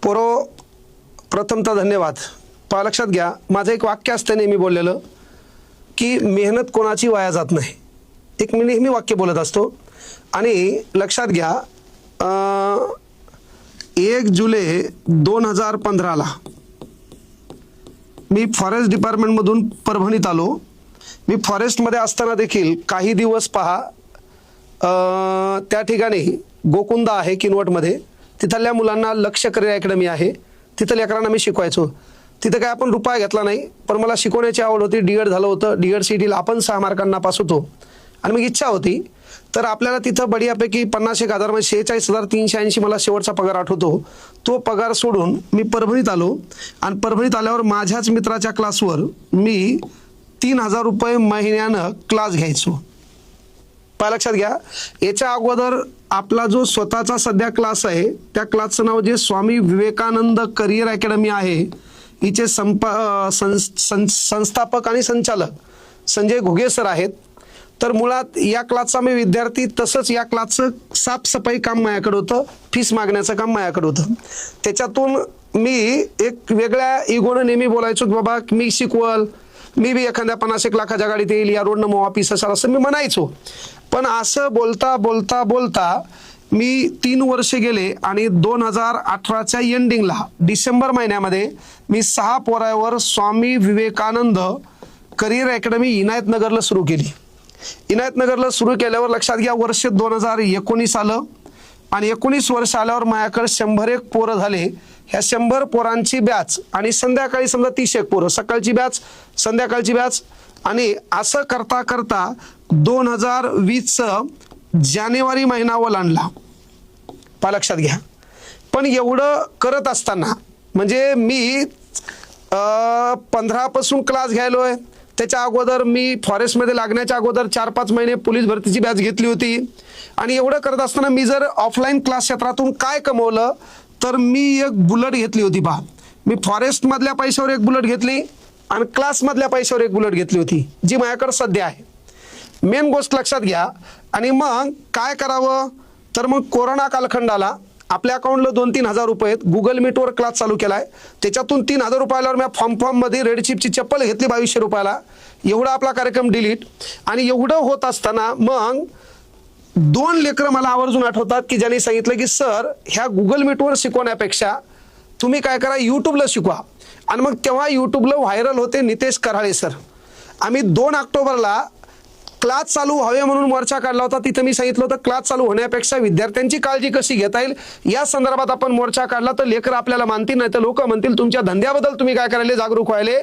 पोरो, प्रथमतः धन्यवाद. लक्षात घ्या, माझं एक वाक्य असतं नेहमी बोललेलं की मेहनत कोणाची वाया जात नाही. एक मी नेहमी वाक्य बोलत असतो. आणि लक्षात घ्या, 1 जुलै 2015ला मी फॉरेस्ट डिपार्टमेंटमधून परभणीत आलो. मी फॉरेस्टमध्ये असताना देखील काही दिवस पहा, त्या ठिकाणी गोकुंदा आहे किनवटमध्ये, तिथल्या मुलांना लक्ष्य करिअर अकॅडमी आहे, तिथं लेकरांना मी शिकवायचो. तिथं काय आपण रुपया घेतला नाही, पण मला शिकवण्याची आवड होती. डीएड झालं होतं. डीएड सीटीला आपण 6 मार्कांना पास होतो आणि मग इच्छा होती तर आपल्याला तिथं बढियापैकी 50,000 म्हणजे 46,380 मला शेवटचा पगार आठवतो. तो पगार सोडून मी परभणीत आलो आणि परभणीत आल्यावर माझ्याच मित्राच्या क्लासवर मी 3,000 रुपये महिन्यानं क्लास घ्यायचो. लक्षात घ्या, याच्या अगोदर आपला जो स्वतःचा सध्या क्लास आहे त्या क्लासचं नाव जे स्वामी विवेकानंद करिअर अकॅडमी आहे, हिचे संस्थापक आणि संचालक संजय घुगे सर आहेत. तर मुळात या क्लासचा मी विद्यार्थी, तसंच या क्लासचं साफसफाई काम माझ्याकडे होतं, फीस मागण्याचं काम माझ्याकडे होतं. त्याच्यातून मी एक वेगळ्या इगोनं नेहमी बोलायचो की बाबा मी शिकवल, मी बी एखाद्या 50-1 लाखाच्या गाडीत येईल, या रोडनं मग ऑफिस असाल असं मी म्हणायचो. पण असं बोलता बोलता बोलता मी 3 वर्ष गेले आणि 2018च्या एंडिंगला डिसेंबर महिन्यामध्ये मी 6 पोरावर स्वामी विवेकानंद करिअर अकॅडमी इनायतनगरला सुरू केली. इनायतनगरला सुरू केल्यावर लक्षात घ्या, वर्ष 2019 आलं आणि 19 वर्ष आल्यावर माझ्याकडे 101 पोरं झाले. ह्या 100 पोरांची बॅच आणि संध्याकाळी समजा 30 पोरं, सकाळची बॅच संध्याकाळची बॅच, आणि असं करता करता 2020चं जानेवारी महिना ओलांडला. लक्षात घ्या. पण एवढं करत असताना म्हणजे मी 15 पासून क्लास घ्यायलोय. त्याच्या अगोदर मी फॉरेस्टमध्ये लागण्याच्या अगोदर 4-5 महिने पोलीस भरतीची बॅच घेतली होती. आणि एवढं करत असताना मी जर ऑफलाईन क्लास क्षेत्रातून काय कमवलं तर मी एक बुलेट घेतली होती. पहा, मी फॉरेस्टमधल्या पैशावर एक बुलेट घेतली आणि क्लासमधल्या पैशावर एक बुलेट घेतली होती, जी माझ्याकडे सध्या आहे. मेन गोष्ट लक्षात घ्या. आणि मग काय करावं तर मग कोरोना कालखंड आला. आपल्या अकाउंटला 2-3 हजार रुपये आहेत. गुगल मीटवर क्लास चालू केलाय. त्याच्यातून 3,000 रुपयावर मी फॉर्ममध्ये रेड चिपची चप्पल घेतली 2200 रुपयाला. एवढा आपला कार्यक्रम डिलीट. आणि एवढं होत असताना मग 2 लेकरं मला आवर्जून आठवतात की ज्यांनी सांगितलं की सर, ह्या गुगल मीटवर शिकवण्यापेक्षा तुम्ही काय करा, यूट्यूबला शिकवा. आणि मग तेव्हा यूट्यूबला व्हायरल होते नितेश कराळे सर. आम्ही 2 ऑक्टोबरला क्लास चालू व्हावे म्हणून मोर्चा काढला होता. तिथं मी सांगितलं होतं क्लास चालू होण्यापेक्षा विद्यार्थ्यांची काळजी कशी घेता येईल या संदर्भात आपण मोर्चा काढला तर लेकर आपल्याला मानतील, नाही तर लोक म्हणतील तुमच्या धंद्याबद्दल तुम्ही काय करायले, जागरूक व्हायले.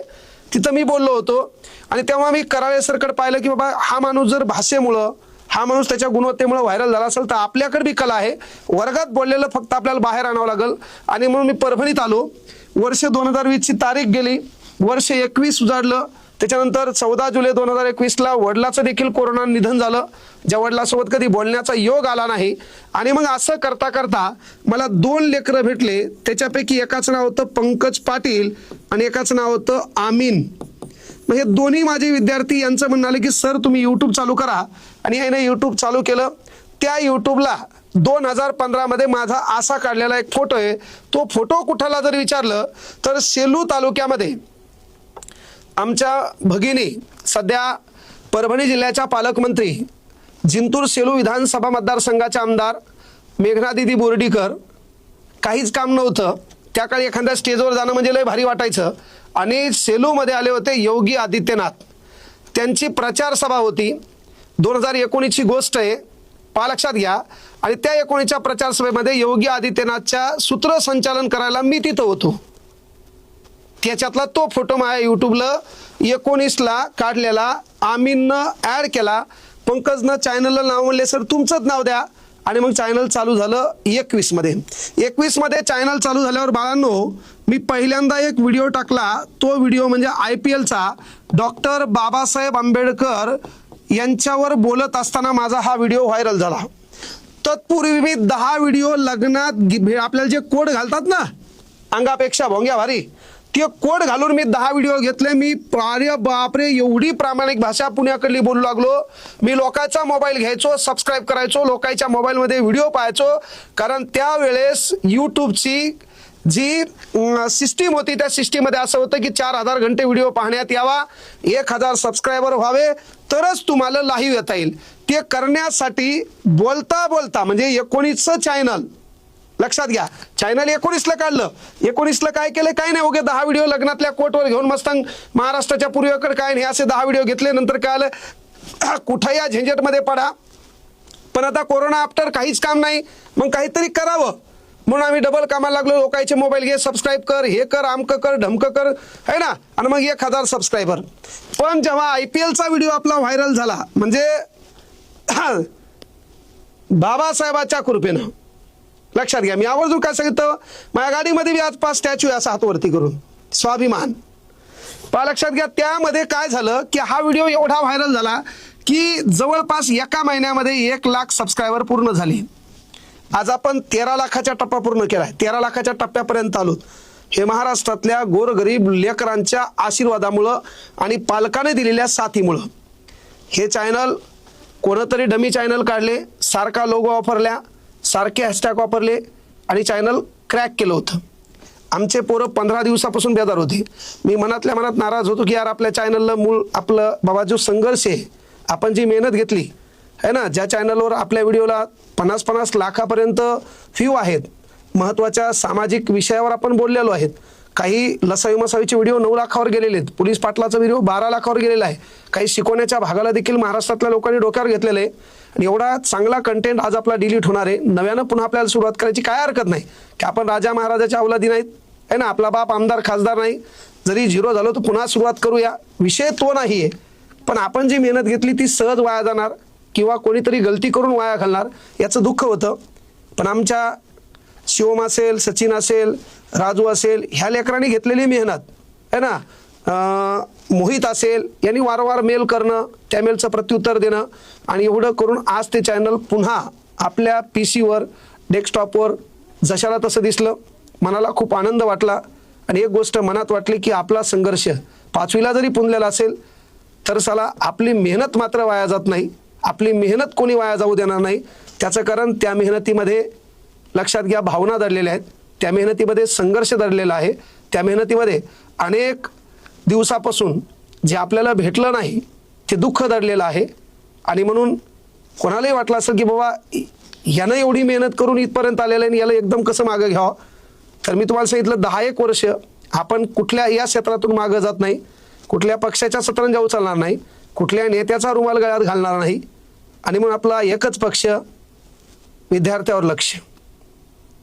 तिथं मी बोललो होतो. आणि तेव्हा मी कराळे सरकडे पाहिलं की बाबा हा माणूस जर भाषेमुळं, हा माणूस त्याच्या गुणवत्तेमुळे व्हायरल झाला असेल तर आपल्याकडे बी कला आहे. वर्गात बोललेलं फक्त आपल्याला बाहेर आणावं लागेल. आणि म्हणून मी परभणीत आलो. वर्ष 2020ची तारीख गेली, वर्ष 21 उजाडलं. त्याच्यानंतर 14 जुलै 2021ला वडिलाचं देखील कोरोना निधन झालं, ज्या वडिलासोबत कधी बोलण्याचा योग आला नाही. आणि मग असं करता करता मला 2 लेकरं भेटले. त्याच्यापैकी एकाचं नाव होतं पंकज पाटील आणि एकाचं नाव होतं आमीन. मग हे दोन्ही माझे विद्यार्थी, यांचं म्हणणं आलं की सर तुम्ही यूट्यूब चालू करा. आणि याने यूट्यूब चालू केलं. त्या यूट्यूबला 2015 मध्ये माझा असा काढलेला एक फोटो आहे. तो फोटो कुठाला जर विचारलं तर सेलू तालुक्यामध्ये आमच्या भगिनी, सध्या परभणी जिल्ह्याच्या पालकमंत्री, जिंतूर सेलू विधानसभा मतदारसंघाच्या आमदार मेघनादिदी बोर्डीकर, काहीच काम नव्हतं त्या काळी, एखाद्या स्टेजवर जाणं म्हणजे लय भारी वाटायचं. आणि सेलूमध्ये आले होते योगी आदित्यनाथ. त्यांची प्रचार सभा होती. 2019ची गोष्ट आहे, लक्षात घ्या. आणि त्या 19च्या प्रचार सभेमध्ये योगी आदित्यनाथच्या सूत्रसंचालन करायला मी तिथं होतो. त्याच्यातला तो फोटो माझ्या यूट्यूबला 19ला काढलेला. आमीननं ॲड केला. पंकजनं चॅनलला नाव म्हणले सर तुमचंच नाव द्या. आणि मग चॅनल चालू झालं 21मध्ये. 21मध्ये चॅनल चालू झाल्यावर बाळांनो, मी पहिल्यांदा एक व्हिडिओ टाकला. तो व्हिडिओ म्हणजे IPLचा डॉक्टर बाबासाहेब आंबेडकर यांच्यावर बोलत असताना माझा हा व्हिडिओ व्हायरल झाला. तत्पूर्वी मी 10 व्हिडिओ लग्नात आपल्याला जे कोड घालतात ना, अंगापेक्षा भोंग्या भारी, ते कोड घालून मी 10 व्हिडिओ घेतले. मी अरे बापरे, एवढी प्रामाणिक भाषा पुण्याकडली बोलू लागलो. मी लोकांचा मोबाईल घ्यायचो, सबस्क्राईब करायचो, लोकांच्या मोबाईलमध्ये व्हिडिओ पाहायचो. कारण त्यावेळेस यूट्यूबची जी सिस्टीम होती त्या सिस्टीममध्ये असं होतं की 4000 घंटे व्हिडिओ पाहण्यात यावा, 1000 सबस्क्रायबर व्हावे तरच तुम्हाला लाईव्ह येता येईल. ते करण्यासाठी बोलता बोलता म्हणजे 19चं चॅनल लक्षात घ्या, चॅनल 19ला काढलं. 19ला काय केलं, काय नाही, ओके 10 व्हिडिओ लग्नातल्या कोटवर घेऊन मस्त महाराष्ट्राच्या पूर्वेकडे काय नाही असे 10 व्हिडिओ घेतले. नंतर काय आलं, कुठं या झंझटमध्ये पडा. पण आता कोरोना आफ्टर काहीच काम नाही, मग काहीतरी करावं म्हणून आम्ही डबल कामाला लागलो. लोकांचे मोबाईल घे, सबस्क्राईब कर, हे कर, आमकं कर, ढमकं कर, है ना. आणि मग 1000 सबस्क्रायबर. पण जेव्हा IPLचा व्हिडिओ आपला व्हायरल झाला, म्हणजे बाबासाहेबाच्या कृपेनं, लक्षात घ्या, मी आवर्जून काय सांगितलं, माझ्या गाडीमध्ये बी आज 5 स्टॅच्यू आहे असा हात वरती करून, स्वाभिमान. पहा लक्षात घ्या, त्यामध्ये काय झालं की हा व्हिडिओ एवढा व्हायरल झाला की जवळपास एका महिन्यामध्ये 1 लाख सबस्क्रायबर पूर्ण झाले. आज आपण 13 लाखाचा टप्पा पूर्ण केलाय, 13 लाखाच्या टप्प्यापर्यंत आलो. हे महाराष्ट्रातल्या गोरगरीब लेकरांच्या आशीर्वादामुळं आणि पालकाने दिलेल्या साथीमुळं. हे चॅनल कोणतरी डमी चॅनल काढले, सारखा लोगो वापरल्या, सारखे हॅशटॅग वापरले आणि चॅनल क्रॅक केलं होतं. आमचे पोरं 15 दिवसापासून बेदार होते. मी मनातल्या मनात नाराज होतो की यार आपल्या चॅनलला मूळ आपलं बाबा जो संघर्ष आहे, आपण जी मेहनत घेतली आहे ना, ज्या चॅनलवर आपल्या व्हिडिओला 50-50 लाखापर्यंत व्ह्यू आहेत, महत्त्वाच्या सामाजिक विषयावर आपण बोललेलो आहेत, काही लसावी मसावीचे व्हिडिओ 9 लाखावर गेलेले आहेत, पोलीस पाटलाचा व्हिडिओ 12 लाखावर गेलेला आहे, काही शिकवण्याच्या भागाला देखील महाराष्ट्रातल्या लोकांनी डोक्यावर घेतलेलं आहे. आणि एवढा चांगला कंटेंट आज आपला डिलीट होणार आहे. नव्यानं पुन्हा आपल्याला सुरुवात करायची काय हरकत नाही की आपण राजा महाराजाच्या अवलादी नाहीत, आहे ना, आपला बाप आमदार खासदार नाही. जरी 0 झालो तर पुन्हा सुरुवात करूया, विषय तो नाही आहे. पण आपण जी मेहनत घेतली ती सहज वाया जाणार किंवा कोणीतरी गलती करून वाया घालणार याचं दुःख होतं. पण आमच्या शिवम असेल, सचिन असेल, राजू असेल, ह्या लेकरांनी घेतलेली मेहनत आहे ना, मोहित असेल, यांनी वारंवार मेल करणं, त्या मेलचं प्रत्युत्तर देणं आणि एवढं करून आज ते चॅनल पुन्हा आपल्या PCवर, डेस्कटॉपवर जशाला तसं दिसलं. मनाला खूप आनंद वाटला. आणि एक गोष्ट मनात वाटली की आपला संघर्ष 5वीला जरी पुंजलेला असेल तर साला आपली मेहनत मात्र वाया जात नाही, आपली मेहनत कोणी वाया जाऊ देणार नाही. त्याचं कारण त्या मेहनतीमध्ये लक्षात घ्या भावना दडलेल्या आहेत, त्या मेहनतीमध्ये संघर्ष दडलेला आहे, त्या मेहनतीमध्ये अनेक दिवसापासून जे आपल्याला भेटलं नाही ते दुःख दडलेलं आहे. आणि म्हणून कोणालाही वाटलं असेल की बाबा यानं एवढी मेहनत करून इथपर्यंत आलेलं आहे आणि याला एकदम कसं मागं घ्यावं, तर मी तुम्हाला सांगितलं 10-1 वर्ष आपण कुठल्या या क्षेत्रातून मागं जात नाही, कुठल्या पक्षाच्या सतरंजा उचलणार नाही, कुठल्या नेत्याचा रुमाल गळ्यात घालणार नाही. आणि म्हणून आपला एकच पक्ष, विद्यार्थ्यावर लक्ष.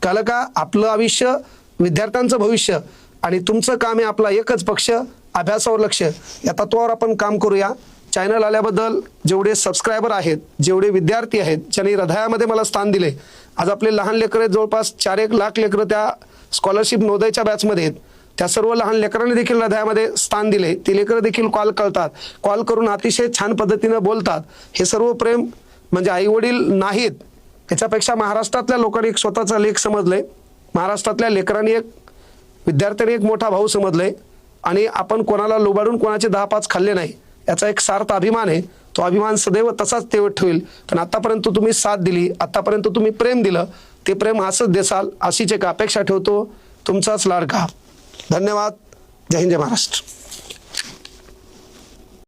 कळलं का, आपलं आयुष्य विद्यार्थ्यांचं भविष्य आणि तुमचं काम आहे आपला एकच पक्ष, अभ्यासावर लक्ष. या तत्वावर आपण काम करूया. चॅनल आल्याबद्दल जेवढे सबस्क्रायबर आहेत, जेवढे विद्यार्थी आहेत, ज्यांनी हृदयामध्ये मला स्थान दिले, आज आपले लहान लेकरं आहेत, जवळपास 4-1 लाख लेकरं त्या स्कॉलरशिप नोंदवायच्या बॅचमध्ये आहेत. त्या सर्व लहान लेकरांनी देखील हृदयामध्ये स्थान दिले. ते लेकरं देखील कॉल करतात, कॉल करून अतिशय छान पद्धतीनं बोलतात. हे सर्व प्रेम म्हणजे आईवडील नाहीत, याच्यापेक्षा महाराष्ट्रातल्या लोकांनी एक स्वतःचा लेख समजले, महाराष्ट्रातल्या लेकरांनी एक विद्यार्थ्यांनी एक मोठा भाऊ समजले. आणि आपण कोणाला लुबाडून कोणाचे 10-5 खाल्ले नाही, याचा एक सार्थ अभिमान आहे. तो अभिमान सदैव तसाच तेवढ ठेवेल. पण आतापर्यंत तुम्ही साथ दिली, आतापर्यंत तुम्ही प्रेम दिलं, ते प्रेम असंच देसाल अशीच एक अपेक्षा ठेवतो. तुमचाच लाडका. धन्यवाद. जय हिंद, जय महाराष्ट्र.